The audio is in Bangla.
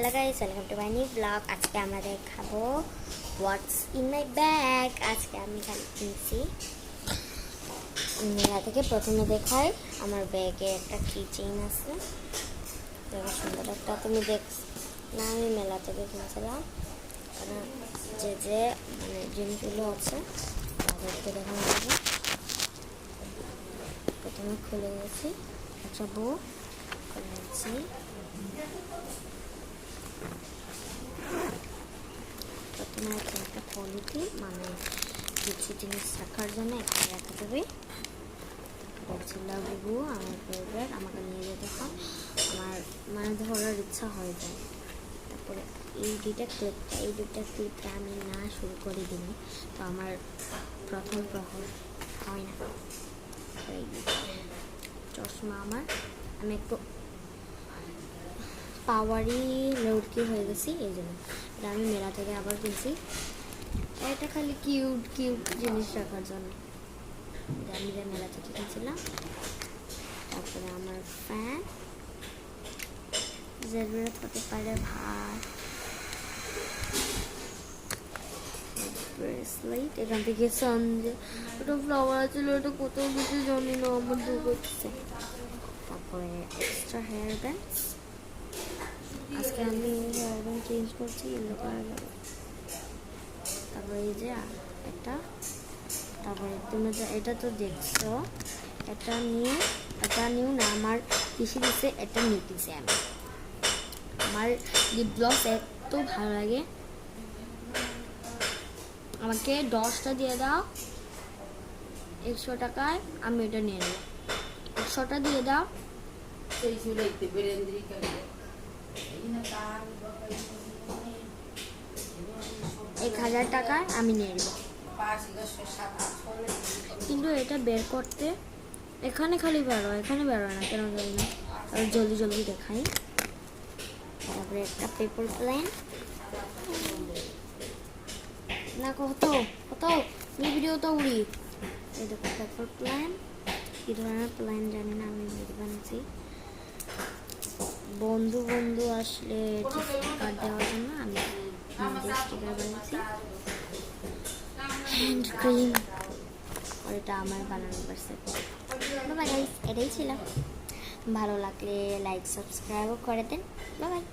Hello guys, welcome to my new blog. আজকে আমরা দেখাবো হোয়াটস ইন মাই ব্যাগ। আজকে আমি খালি কিনছি মেলা থেকে। প্রথমে দেখাই আমার ব্যাগে একটা কি চেইন আছে, সুন্দর একটা। তুমি দেখ না, আমি মেলা থেকে কিনছিলাম। কারণ যে মানে জিনিসগুলো আছে তাদেরকে দেখানো যাবে। প্রথমে খুলে গেছি একটা বউ খুলেছি। প্রথমে আছে একটা পলিথিন, মানে কিছু জিনিস রাখার জন্য এখানে রাখা যাবে। বলছিলাম বুবু আমার ফেভারিট, আমাকে নিয়ে যেতে হয়, আমার মানে ধরার ইচ্ছা হয়ে যায়। তারপরে এই দুইটা ক্লিপটা আমি না শুরু করে দিই, তো আমার প্রথম প্রহর হয় না। চশমা আমার, আমি একটু পাওয়ারি লড়কি হয়ে গেছি, এই জন্য এটা আমি মেলা থেকে আবার কিনছি। এটা খালি কিউট জিনিস রাখার জন্য আমি মেলা থেকে কিনছিলাম। তারপরে আমার ফ্যান জেরবেট হতে পারে, ভাত, ব্রেসলেট। এখান থেকে সঞ্জে ওটা ফ্লাওয়ার আছে, ওটা কোথাও কিছু জানি না, আমার ঢুকেছে। তারপরে এক্সট্রা হেয়ার ব্যান্ডস, আজকে আমি হেয়ার ব্যান্ড চেঞ্জ করছি, ইয়েলো কালার। তারপরে এই যে একটা, তারপরে তুমি তো এটা তো দেখছো, এটা নিউ না, আমার পিসি দিচ্ছে, এটা নিতেছি আমি। আমার লিপ গ্লস এত ভালো লাগে, আমাকে 10টা দিয়ে দাও 100 টাকায়, আমি এটা নিয়ে নেব। 100টা দিয়ে দাও, 1000 টাকায় আমি নিয়ে নেব। কিন্তু এটা বের করতে এখানে খালি বেরোয়, এখানে বেরোয় না কেন জানি না। আর জলদি দেখাই। তারপরে একটা পেপার প্লেন, না কত ভিডিও তো উড়ি। এই দেখো পেপার প্লেন, কি ধরনের প্লেন জানি না, আমি বানিয়েছি। বন্ধু আসলে স্টিকার দেওয়ার জন্য আমি স্টিকার বানিয়েছি। হ্যান্ড ক্রিম, আর এটা আমার বানানো পারছে। বাবা গাইস, এটাই ছিল। ভালো লাগলে লাইক সাবস্ক্রাইবও করে দেন। বাই।